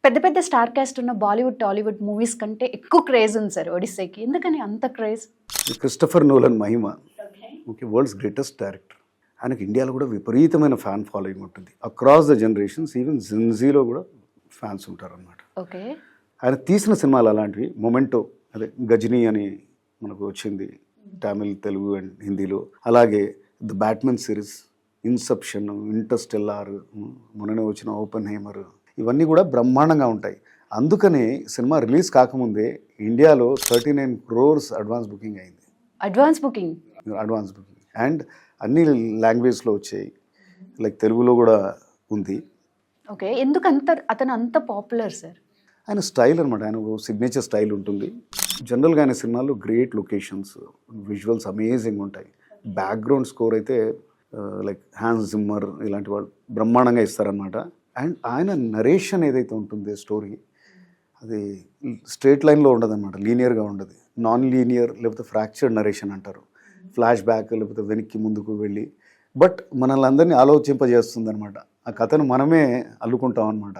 పెద్ద పెద్ద star cast ఉన్న బాలీవుడ్, టాలీవుడ్ మూవీస్ కంటే ఎక్కువ క్రేజ్ ఉంది సార్ ఒడిస్సాకి. ఎందుకని అంత క్రేజ్? క్రిస్టఫర్ నోలన్ మహిమ. Okay, world's greatest director. ఆయనకి ఇండియాలో కూడా విపరీతమైన ఫ్యాన్ ఫాలోయింగ్ ఉంటుంది. అక్రాస్ ద జనరేషన్స్, ఈవెన్ జిన్జీలో కూడా ఫ్యాన్స్ ఉంటారనమాట. ఓకే. ఆయన తీసిన సినిమాలు అలాంటివి. మొమెంటో, అదే గజనీ అని మనకు వచ్చింది తమిళ్, తెలుగు అండ్ హిందీలో. అలాగే the batsmen series, Inception, Interstellar, మొన్ననే వచ్చిన ఓపెన్ హైమర్, ఇవన్నీ కూడా బ్రహ్మాండంగా ఉంటాయి. అందుకనే సినిమా రిలీజ్ కాకముందే ఇండియాలో 39 crores అడ్వాన్స్ బుకింగ్ అయింది. అడ్వాన్స్ బుకింగ్ అండ్ అన్ని లాంగ్వేజ్లో వచ్చాయి, లైక్ తెలుగులో కూడా ఉంది. ఓకే. ఎందుకు అతను అంత పాపులర్ సార్? ఆయన స్టైల్ అనమాట, ఆయన సిగ్నేచర్ స్టైల్ ఉంటుంది. జనరల్గా ఆయన సినిమాల్లో గ్రేట్ లొకేషన్స్, విజువల్స్ అమేజింగ్ ఉంటాయి. బ్యాక్గ్రౌండ్ స్కోర్ అయితే లైక్ హ్యాన్స్ జిమ్మర్ ఇలాంటి వాళ్ళు బ్రహ్మాండంగా ఇస్తారనమాట. అండ్ ఆయన నరేషన్ ఏదైతే ఉంటుందో స్టోరీ, అది స్ట్రేట్ లైన్లో ఉండదు అనమాట, లీనియర్గా ఉండదు. నాన్ లీనియర్ లేకపోతే ఫ్రాక్చర్డ్ నరేషన్ అంటారు. ఫ్లాష్ బ్యాక్ లేకపోతే వెనక్కి ముందుకు వెళ్ళి, బట్ మనల్ని అందరినీ ఆలోచింపజేస్తుంది అనమాట. ఆ కథను మనమే అల్లుకుంటాం అనమాట.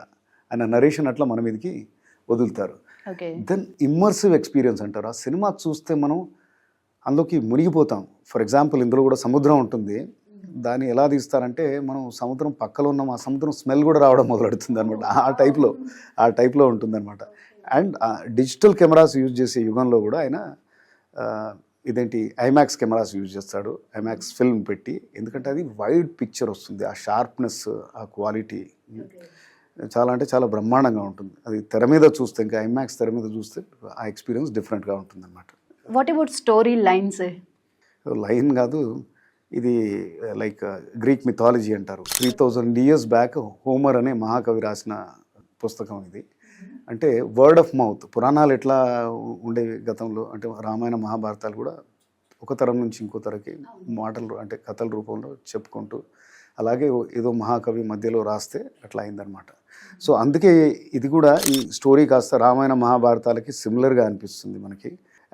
ఆయన నరేషన్ అట్లా మన మీదకి వదులుతారు. దెన్ ఇమ్మర్సివ్ ఎక్స్పీరియన్స్ అంటారు. ఆ సినిమా చూస్తే మనం అందులోకి మునిగిపోతాం. ఫర్ ఎగ్జాంపుల్ ఇందులో కూడా సముద్రం ఉంటుంది. దాన్ని ఎలా తీస్తారంటే, మనం సముద్రం పక్కలో ఉన్నాం, ఆ సముద్రం స్మెల్ కూడా రావడం మొదలెడుతుంది అనమాట. ఆ టైప్లో ఉంటుందన్నమాట. అండ్ డిజిటల్ కెమెరాస్ యూజ్ చేసే యుగంలో కూడా ఆయన ఇదేంటి ఐమాక్స్ కెమెరాస్ యూజ్ చేస్తాడు, ఐమాక్స్ ఫిల్మ్ పెట్టి. ఎందుకంటే అది వైడ్ పిక్చర్ వస్తుంది, ఆ షార్ప్నెస్, ఆ క్వాలిటీ చాలా అంటే చాలా బ్రహ్మాండంగా ఉంటుంది. అది తెర మీద చూస్తే, ఇంకా ఐమాక్స్ తెర మీద చూస్తే ఆ ఎక్స్పీరియన్స్ డిఫరెంట్గా ఉంటుంది అనమాట. What about story lines? Line కాదు, ఇది లైక్ గ్రీక్ మిథాలజీ అంటారు. 3000 years బ్యాక్ హోమర్ అనే మహాకవి రాసిన పుస్తకం ఇది. అంటే వర్డ్ ఆఫ్ మౌత్. పురాణాలు ఎట్లా ఉండేవి గతంలో, అంటే రామాయణ మహాభారతాలు కూడా ఒక తరం నుంచి ఇంకో తరకి మాటలు, అంటే కథల రూపంలో చెప్పుకుంటూ, అలాగే ఏదో మహాకవి మధ్యలో రాస్తే అట్లా అయిందనమాట. సో అందుకే ఇది కూడా, ఈ స్టోరీ కాస్త రామాయణ మహాభారతాలకి సిమిలర్గా అనిపిస్తుంది మనకి.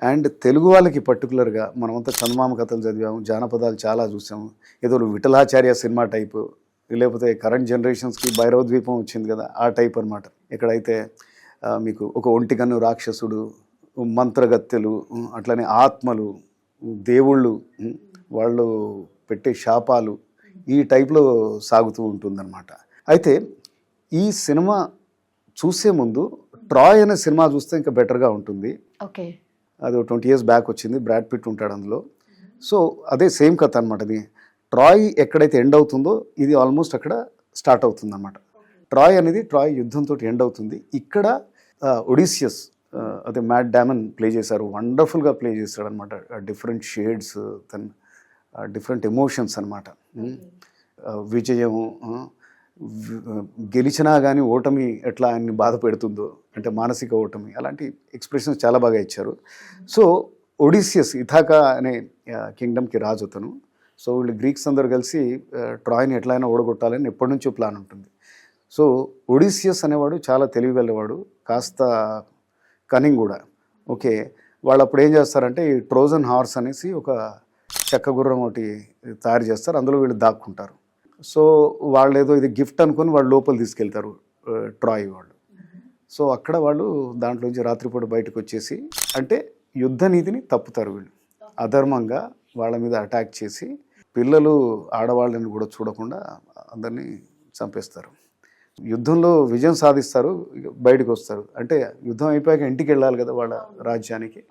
అండ్ తెలుగు వాళ్ళకి పర్టికులర్గా మనమంతా చందమామ కథలు చదివాము, జానపదాలు చాలా చూసాము. ఏదో విఠలాచార్య సినిమా టైపు, లేకపోతే కరెంట్ జనరేషన్స్కి భైరవ ద్వీపం వచ్చింది కదా, ఆ టైప్ అనమాట. ఎక్కడైతే మీకు ఒక ఒంటికన్ను రాక్షసుడు, మంత్రగత్తెలు, అట్లనే ఆత్మలు, దేవుళ్ళు, వాళ్ళు పెట్టే శాపాలు, ఈ టైప్లో సాగుతూ ఉంటుందన్నమాట. అయితే ఈ సినిమా చూసే ముందు ట్రాయ్ అనే సినిమా చూస్తే ఇంకా బెటర్గా ఉంటుంది. ఓకే. అది 20 years బ్యాక్ వచ్చింది, బ్రాడ్ పిట్ ఉంటాడు అందులో. సో అదే సేమ్ కథ అనమాట. అది ట్రాయ్ ఎక్కడైతే ఎండ్ అవుతుందో, ఇది ఆల్మోస్ట్ అక్కడ స్టార్ట్ అవుతుంది అనమాట. ట్రాయ్ యుద్ధంతో ఎండ్ అవుతుంది. ఇక్కడ ఒడిసియస్, అదే మ్యాట్ డామన్ ప్లే చేశారు, వండర్ఫుల్గా ప్లే చేశాడు అనమాట. డిఫరెంట్ షేడ్స్, డిఫరెంట్ ఎమోషన్స్ అనమాట. విజయం, గెలిచినా కానీ ఓటమి ఎట్లా ఆయన్ని బాధ పెడుతుందో, అంటే మానసిక ఓటమి, అలాంటి ఎక్స్ప్రెషన్స్ చాలా బాగా ఇచ్చారు. సో ఒడిసియస్ ఇథాకా అనే కింగ్డమ్కి రాజు అతను. సో వీళ్ళు గ్రీక్స్ అందరు కలిసి ట్రాయ్ని ఎట్లయినా ఓడగొట్టాలని ఎప్పటి నుంచో ప్లాన్ ఉంటుంది. సో ఒడిసియస్ అనేవాడు చాలా తెలివి వెళ్ళేవాడు, కాస్త కనింగ్ కూడా. ఓకే, వాళ్ళు అప్పుడు ఏం చేస్తారంటే, ఈ ట్రోజన్ హార్స్ అనేసి ఒక చెక్క గుర్రం ఒకటి తయారు చేస్తారు, అందులో వీళ్ళు దాక్కుంటారు. సో వాళ్ళు ఏదో ఇది గిఫ్ట్ అనుకుని వాళ్ళు లోపల తీసుకెళ్తారు ట్రాయ్ వాళ్ళు. సో అక్కడ వాళ్ళు దాంట్లోంచి రాత్రిపూట బయటకు వచ్చేసి, అంటే యుద్ధ నీతిని తప్పుతారు వీళ్ళు. అధర్మంగా వాళ్ళ మీద అటాక్ చేసి పిల్లలు ఆడవాళ్ళని కూడా చూడకుండా అందరినీ చంపేస్తారు. యుద్ధంలో విజయం సాధిస్తారు, బయటకు వస్తారు. అంటే యుద్ధం అయిపోయాక ఇంటికి వెళ్ళాలి కదా వాళ్ళ రాజ్యానికి.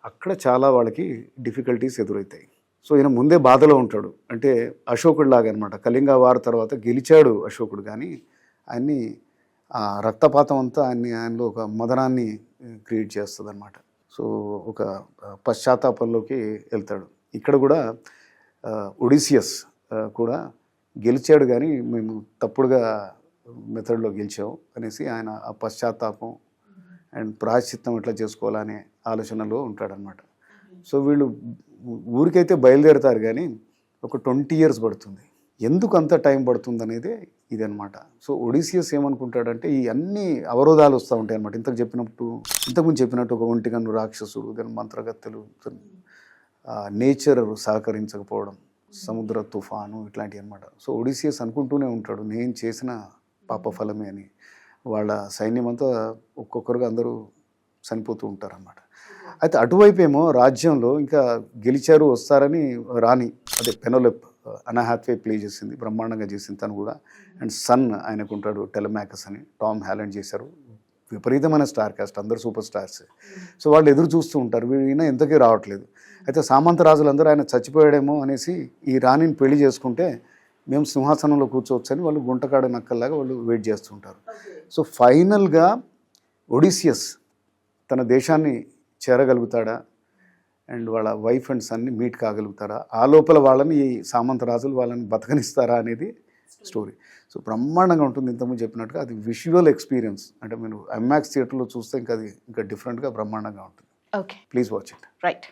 అక్కడ చాలా వాళ్ళకి డిఫికల్టీస్ ఎదురవుతాయి. సో ఈయన ముందే బాధలో ఉంటాడు, అంటే అశోకుడు లాగా అనమాట. కళింగ వార్ తర్వాత గెలిచాడు అశోకుడు, కానీ ఆయన్ని ఆ రక్తపాతం అంతా ఆయనలో ఒక మదనాన్ని క్రియేట్ చేస్తుంది అనమాట. సో ఒక పశ్చాత్తాపంలోకి వెళ్తాడు. ఇక్కడ కూడా ఒడిసియస్ కూడా గెలిచాడు, కానీ మేము తప్పుడుగా మెథడ్లో గెలిచాము అనేసి ఆయన ఆ పశ్చాత్తాపం అండ్ ప్రాయశ్చిత్తం ఎట్లా చేసుకోవాలనే ఆలోచనలో ఉంటాడనమాట. సో వీళ్ళు ఊరికైతే బయలుదేరుతారు, కానీ ఒక 20 years పడుతుంది. ఎందుకు అంత టైం పడుతుంది అనేది ఇది అనమాట. సో ఒడిసియస్ ఏమనుకుంటాడంటే, ఈ అన్ని అవరోధాలు వస్తూ ఉంటాయి అనమాట. ఇంతకుముందు చెప్పినట్టు ఒక ఒంటికన్ను రాక్షసుడు, దాని మంత్రగత్తెలు, నేచర్ సహకరించకపోవడం, సముద్ర తుఫాను, ఇట్లాంటివి అనమాట. సో ఒడిసియస్ అనుకుంటూనే ఉంటాడు, నేను చేసిన పాప ఫలమే అని. వాళ్ళ సైన్యం అంతా ఒక్కొక్కరుగా అందరూ చనిపోతూ ఉంటారన్నమాట. అయితే అటువైపు ఏమో రాజ్యంలో ఇంకా గెలిచారు వస్తారని రాణి, అదే పెనోలెప్, అనా హ్యాథ్వే ప్లే చేసింది, బ్రహ్మాండంగా చేసింది తను కూడా. అండ్ సన్ ఆయనకు ఉంటాడు టెలమాకస్ అని, టామ్ హాలండ్ చేశారు. విపరీతమైన స్టార్ కాస్ట్, అందరు సూపర్ స్టార్స్. సో వాళ్ళు ఎదురు చూస్తూ ఉంటారు, వీళ్ళైనా ఎంతకీ రావట్లేదు. అయితే సామంత రాజులందరూ ఆయన చచ్చిపోయాడేమో అనేసి ఈ రాణిని పెళ్లి చేసుకుంటే మేము సింహాసనంలో కూర్చోవచ్చని వాళ్ళు గుంటకాడ నక్కల్లాగా వాళ్ళు వెయిట్ చేస్తుంటారు. సో ఫైనల్గా ఒడిసియస్ తన దేశాన్ని చేరగలుగుతాడా అండ్ వాళ్ళ వైఫ్ అండ్ సన్ని మీట్ కాగలుగుతారా, ఆ లోపల వాళ్ళని ఈ సామంత రాజులు వాళ్ళని బతకనిస్తారా అనేది స్టోరీ. సో బ్రహ్మాండంగా ఉంటుంది. ఇంతకుముందు చెప్పినట్టుగా అది విజువల్ ఎక్స్పీరియన్స్, అంటే మీరు ఐమాక్స్ థియేటర్లో చూస్తే ఇంకా అది ఇంకా డిఫరెంట్గా బ్రహ్మాండంగా ఉంటుంది. Okay, please watch it. Right.